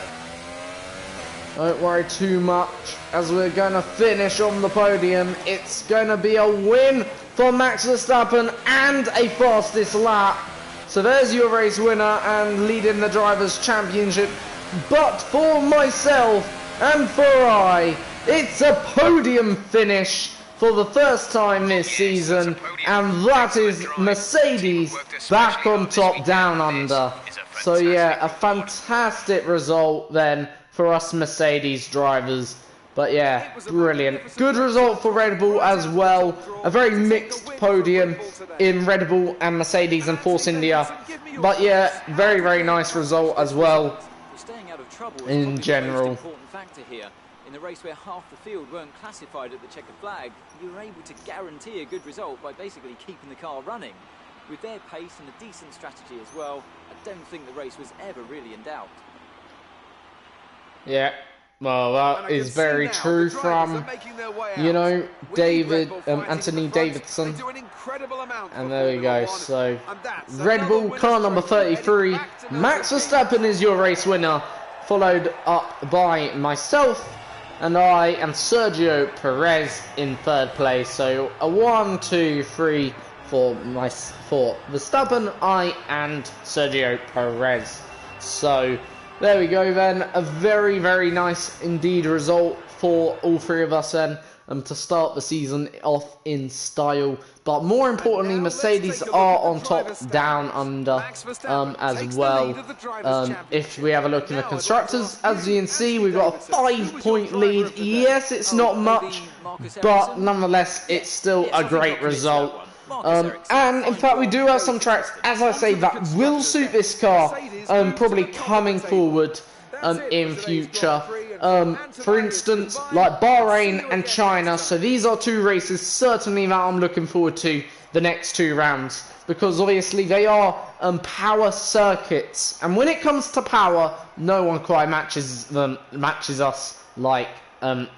Don't worry too much, as we're going to finish on the podium. It's going to be a win for Max Verstappen and a fastest lap. So there's your race winner and leading the Drivers' Championship. But for myself and for it's a podium finish for the first time this season. And that is Mercedes back on top down under. So yeah, a fantastic result then for us Mercedes drivers. But yeah, brilliant. Good result for Red Bull as well. A very mixed podium in Red Bull and Mercedes and Force India. But yeah, very, very nice result as well in general. In the race where half the field weren't classified at the checkered flag, you were able to guarantee a good result by basically keeping the car running. With their pace and a decent strategy as well, I don't think the race was ever really in doubt. Yeah, well, that is very true from, you know, David, Anthony Davidson. And there we go. So, Red Bull car number 33, Max Verstappen is your race winner, followed up by myself, and I am Sergio Perez in 3rd place. So, a 1, 2, 3 for Verstappen, I, and Sergio Perez. So, there we go then, a very, very nice indeed result for all 3 of us then, to start the season off in style. But more importantly, Mercedes are on top down under as well. If we have a look in the constructors, as you can see, we've got a 5-point lead. Yes, it's not much, but nonetheless, it's still a great result. And in fact, we do have some tracks, as I say, that will suit this car, probably coming forward in future. For instance, like Bahrain and China. So these are 2 races certainly that I'm looking forward to the next 2 rounds, because obviously they are power circuits, and when it comes to power, no one quite matches us like and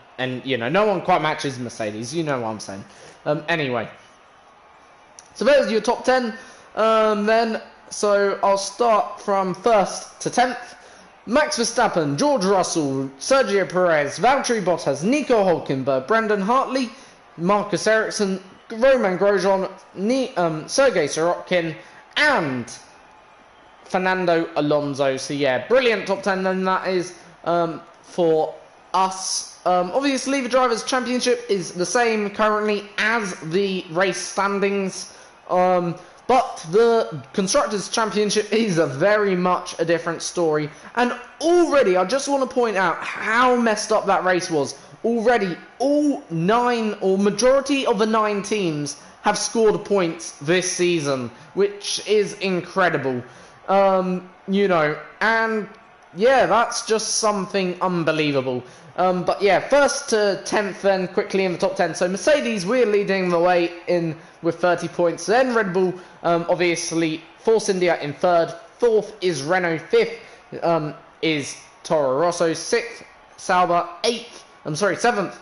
you know, no one quite matches Mercedes. You know what I'm saying. Anyway. So there's your top 10 then. So I'll start from 1st to 10th. Max Verstappen, George Russell, Sergio Perez, Valtteri Bottas, Nico Hülkenberg, Brendan Hartley, Marcus Ericsson, Roman Grosjean, Sergei Sorokin, and Fernando Alonso. So yeah, brilliant top 10 then that is for us. Obviously the Drivers' Championship is the same currently as the race standings. But the Constructors' Championship is very much a different story. And already, I just want to point out how messed up that race was. Already, all 9, or majority of the 9 teams have scored points this season, which is incredible. You know, and yeah, that's just something unbelievable. But yeah, 1st to 10th then, quickly in the top 10. So Mercedes, we're leading the way in with 30 points. Then Red Bull, obviously, Force India in 3rd. 4th is Renault. 5th is Toro Rosso. 6th, Sauber. 7th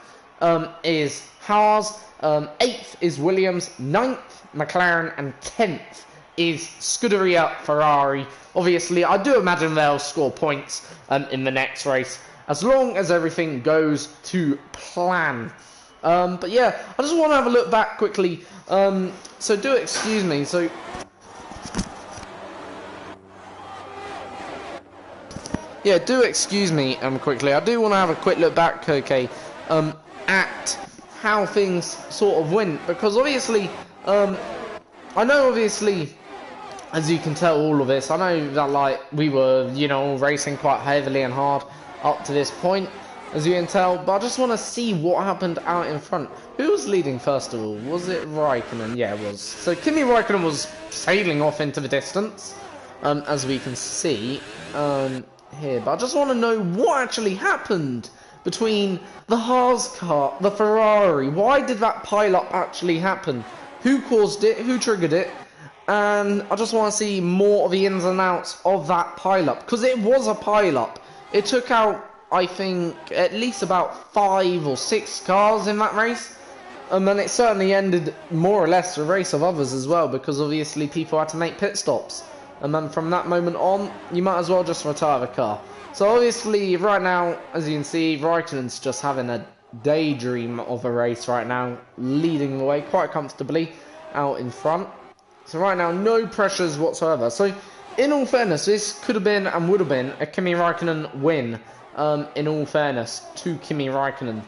is Haas. 8th is Williams. 9th, McLaren. And 10th is Scuderia Ferrari. Obviously, I do imagine they'll score points in the next race, as long as everything goes to plan. But yeah, I just want to have a look back quickly. So do excuse me. So yeah, do excuse me quickly. I do want to have a quick look back, okay, at how things sort of went, because obviously, I know obviously, as you can tell all of this, I know that like we were, you know, racing quite heavily and hard up to this point, as you can tell, but I just want to see what happened out in front. Who was leading first of all? Was it Raikkonen? Yeah, it was. So Kimi Raikkonen was sailing off into the distance, as we can see here, but I just want to know what actually happened between the Haas car, the Ferrari. Why did that pile-up actually happen? Who caused it? Who triggered it? And I just want to see more of the ins and outs of that pile-up, because it was a pile-up. It took out, I think, at least about 5 or 6 cars in that race. And it certainly ended more or less the race of others as well, because obviously people had to make pit stops. And then from that moment on, you might as well just retire the car. So obviously, right now, as you can see, Raikkonen's just having a daydream of a race right now, leading the way quite comfortably out in front. So right now, no pressures whatsoever. So, in all fairness, this could have been and would have been a Kimi Raikkonen win, in all fairness, to Kimi Raikkonen.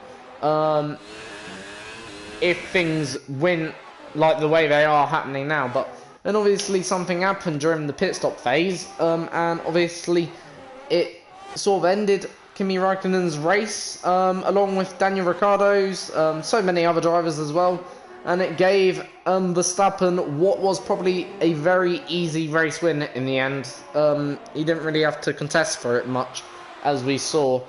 If things went like the way they are happening now, but then obviously something happened during the pit stop phase, and obviously it sort of ended Kimi Raikkonen's race, along with Daniel Ricciardo's, so many other drivers as well, and it gave Verstappen what was probably a very easy race win in the end. He didn't really have to contest for it much, as we saw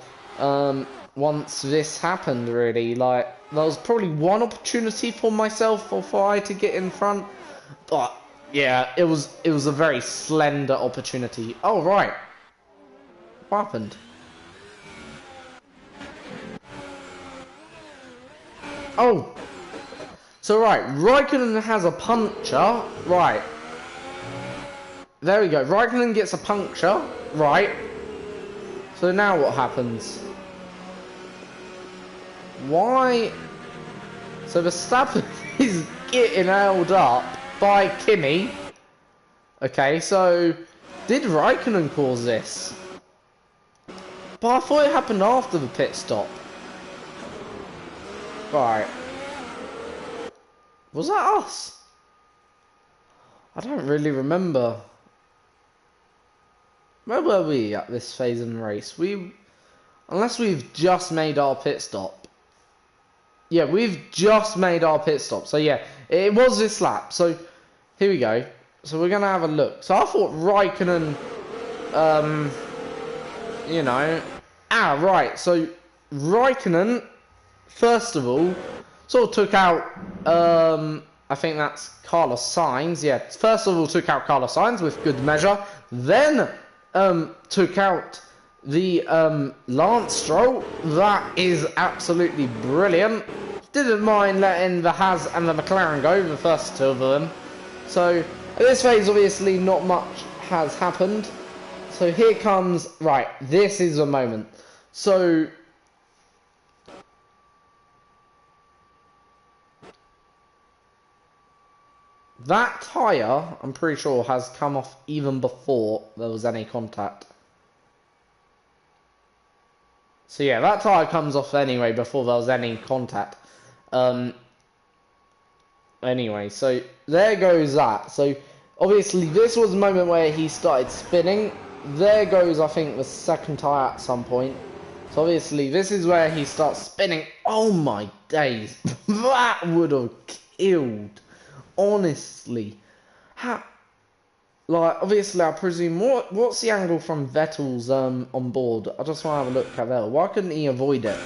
once this happened, really. Like, there was probably one opportunity for myself or for I to get in front, but yeah, it was a very slender opportunity. Oh, right. What happened? Oh. So, right, Raikkonen has a puncture. Right. There we go. Raikkonen gets a puncture. Right. So now what happens? Why? So Verstappen is getting held up by Kimi. Okay, so did Raikkonen cause this? But I thought it happened after the pit stop. Right. Was that us? I don't really remember. Where were we at this phase in the race? Unless we've just made our pit stop. Yeah, we've just made our pit stop. So yeah, it was this lap. So here we go. So we're going to have a look. So I thought Raikkonen, you know. Ah, right. So Raikkonen, first of all, sort of took out, I think that's Carlos Sainz. Yeah, first of all took out Carlos Sainz with good measure. Then took out the Lance Stroll. That is absolutely brilliant. Didn't mind letting the Haas and the McLaren go, the first two of them. So at this phase, obviously, not much has happened. So here comes, right, this is the moment. So that tyre, I'm pretty sure, has come off even before there was any contact. So yeah, that tyre comes off anyway before there was any contact. Anyway, so there goes that. So obviously this was the moment where he started spinning. There goes, I think, the second tyre at some point. So obviously this is where he starts spinning. Oh my days. That would have killed. Honestly. How? Like, obviously, I presume, what's the angle from Vettel's on board? I just want to have a look at that. Why couldn't he avoid it?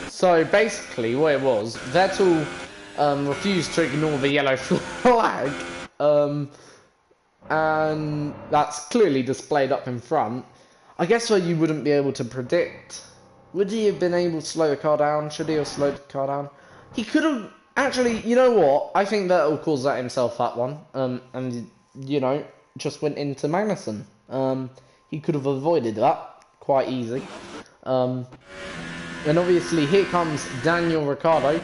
So, basically, what it was, Vettel refused to ignore the yellow flag. And that's clearly displayed up in front. I guess what you wouldn't be able to predict. Would he have been able to slow the car down? Should he have slowed the car down? He could have... Actually, you know what? I think Vettel caused that himself, that one. And, you know, just went into Magnussen. He could have avoided that quite easy. And obviously, here comes Daniel Ricciardo.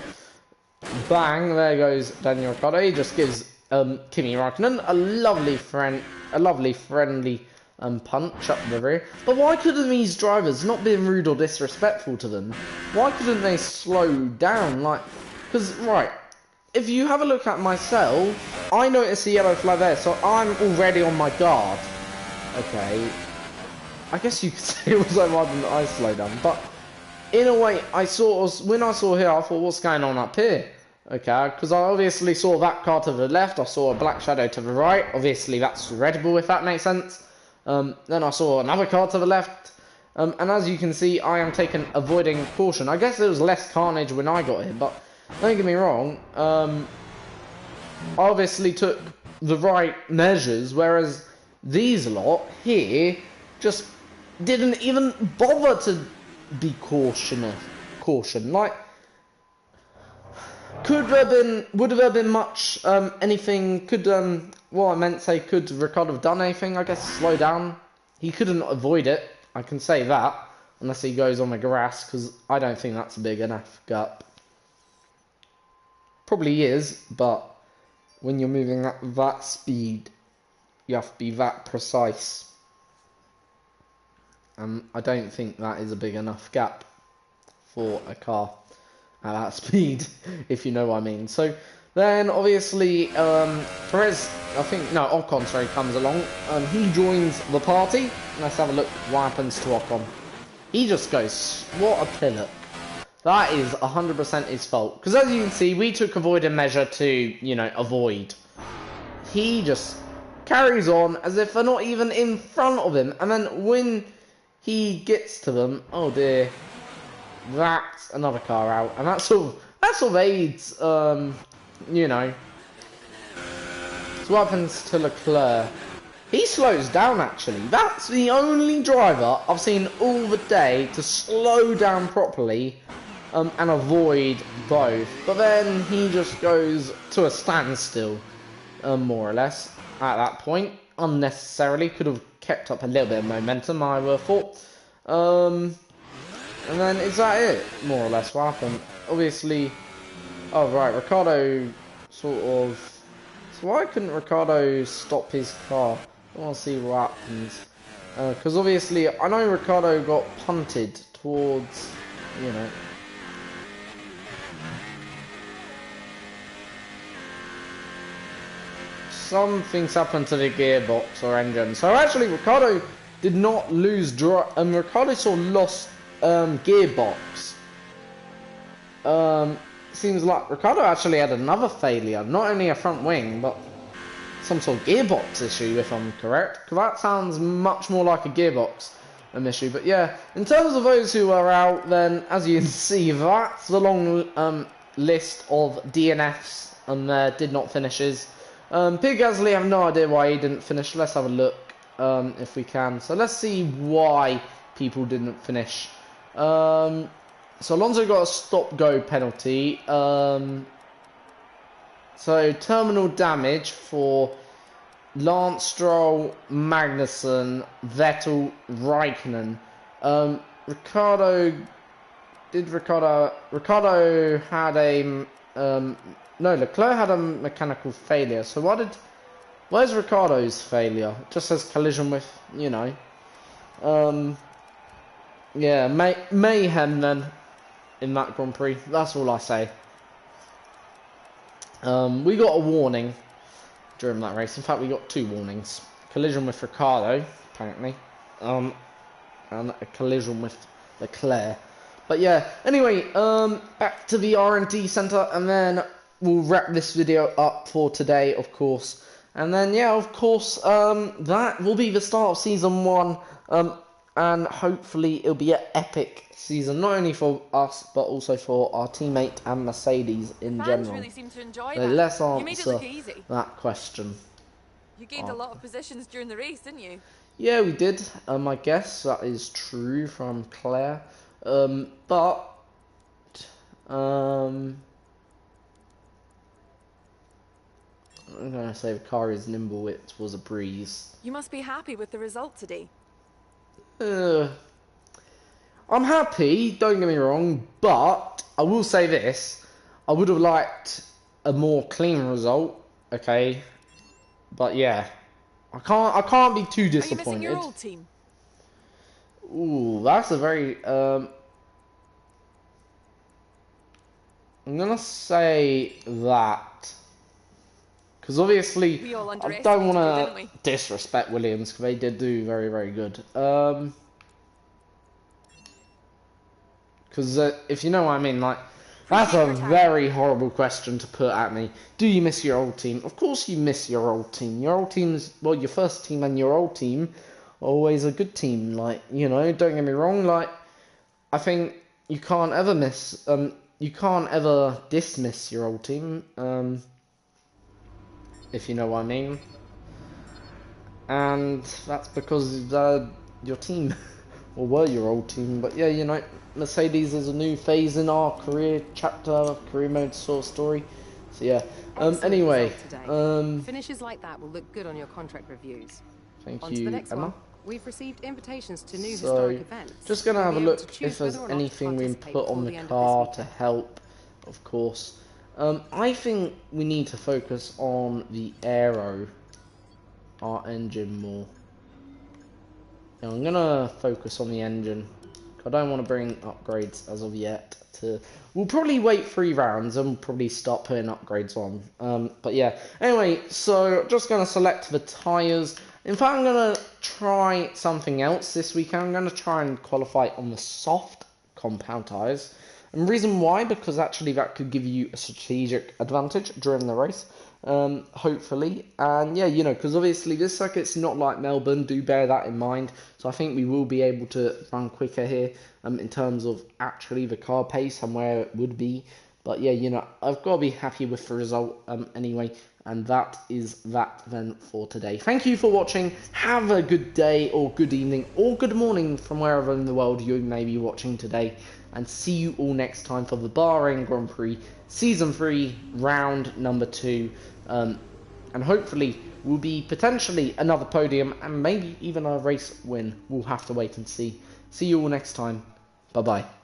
Bang, there goes Daniel Ricciardo. He just gives Kimi Raikkonen a lovely friendly punch up the rear. But why couldn't these drivers, not being rude or disrespectful to them, why couldn't they slow down? Like, because, right, if you have a look at myself, I noticed the yellow flag there, so I'm already on my guard. Okay. I guess you could say it was like, why didn't I slow down? But in a way, when I saw here, I thought, what's going on up here? Okay, because I obviously saw that car to the left, I saw a black shadow to the right. Obviously, that's Red Bull, if that makes sense. Then I saw another car to the left. And as you can see, I am avoiding caution. I guess there was less carnage when I got here, but don't get me wrong. I obviously took the right measures, whereas these lot here just didn't even bother to be caution. Like, would there been much, anything, could Ricciardo have done anything? I guess slow down. He couldn't avoid it, I can say that, unless he goes on the grass, because I don't think that's a big enough gap. Probably is, but when you're moving at that speed, you have to be that precise. I don't think that is a big enough gap for a car at that speed, if you know what I mean. So then obviously Perez, Ocon, sorry, comes along. He joins the party. Let's have a look what happens to Ocon. He just goes, what a pillock. That is 100% his fault. Because as you can see, we took avoiding measure to, avoid. He just carries on as if they're not even in front of him. And then when he gets to them, oh dear, that's another car out. And that sort of aids, So what happens to Leclerc? He slows down, actually. That's the only driver I've seen all the day to slow down properly and avoid both. But then he just goes to a standstill, more or less, at that point. Unnecessarily. Could have kept up a little bit of momentum, I would have thought. And then is that it, more or less, what happened? Obviously, oh right, Ricciardo sort of... So why couldn't Ricciardo stop his car? I want to see what happens. Because obviously, I know Ricciardo got punted towards, something's happened to the gearbox or engine. So actually, Ricciardo did not lose Ricciardo sort of lost gearbox. Seems like Ricciardo actually had another failure, not only a front wing, but some sort of gearbox issue, if I'm correct. Because that sounds much more like a gearbox issue. But yeah, in terms of those who are out, then as you can see, that's the long list of DNFs and did not finishes. Pierre Gasly, I have no idea why he didn't finish. Let's have a look if we can. So let's see why people didn't finish. So Alonso got a stop-go penalty. So terminal damage for Lance Stroll, Magnussen, Vettel, Raikkonen. Ricciardo had a no, Leclerc had a mechanical failure. So where's Ricciardo's failure? It just says collision with, yeah, mayhem then in that Grand Prix. That's all I say. We got a warning during that race. In fact, we got 2 warnings. Collision with Ricciardo, apparently. And a collision with Leclerc. But yeah, anyway, back to the R&D Centre, and then we'll wrap this video up for today, of course. And then, yeah, of course, that will be the start of Season 1. And hopefully it'll be an epic season, not only for us, but also for our teammate and Mercedes in general. Really seem to enjoy So that. let's You made it answer look easy. that question. You gained a lot of positions during the race, didn't you? Yeah, we did. I guess that is true from Claire. But I'm gonna say the car is nimble. It was a breeze. You must be happy with the result today. I'm happy, don't get me wrong, but I will say this. I would have liked a more clean result, okay? But yeah, I can't be too Are you missing disappointed. your old team? Ooh, that's a very I'm gonna say that because obviously We all I don't underestimated want you, didn't to we? disrespect Williams because they did do very, very good. Because if you know what I mean, like that's Appreciate a your time. very horrible question to put at me. Do you miss your old team? Of course you miss your old team. Your old team's, well, your first team and your old team are always a good team. Like, you know, don't get me wrong. Like, I think you can't ever you can't ever dismiss your old team. If you know what I mean. And that's because your team, or were your old team. But yeah, you know, Mercedes is a new phase in our career chapter, career mode sort of story. So yeah. Excellent Anyway, result today. um, Finishes like that will look good on your contract reviews. thank On to the you, next Emma. one. We've received invitations to new So, historic events. just gonna You'll have a be able to look choose if there's whether or not to anything we can participate put on before the the end of car this to weekend. help, of course. I think we need to focus on the aero, our engine more. Yeah, I'm gonna focus on the engine. I don't want to bring upgrades as of yet. We'll probably wait 3 rounds and probably start putting upgrades on. But yeah. Anyway, so just gonna select the tires. In fact, I'm gonna try something else this weekend. I'm gonna try and qualify on the soft compound tires. And the reason why, because actually that could give you a strategic advantage during the race. Hopefully, and yeah, you know, because obviously this circuit's not like Melbourne, do bear that in mind. So I think we will be able to run quicker here in terms of actually the car pace and where it would be. But yeah, you know, I've got to be happy with the result anyway, and that is that then for today. Thank you for watching. Have a good day or good evening or good morning from wherever in the world you may be watching today, and see you all next time for the Bahrain Grand Prix Season 3 round number 2. And hopefully will be potentially another podium and maybe even a race win. We'll have to wait and see. See you all next time. Bye bye.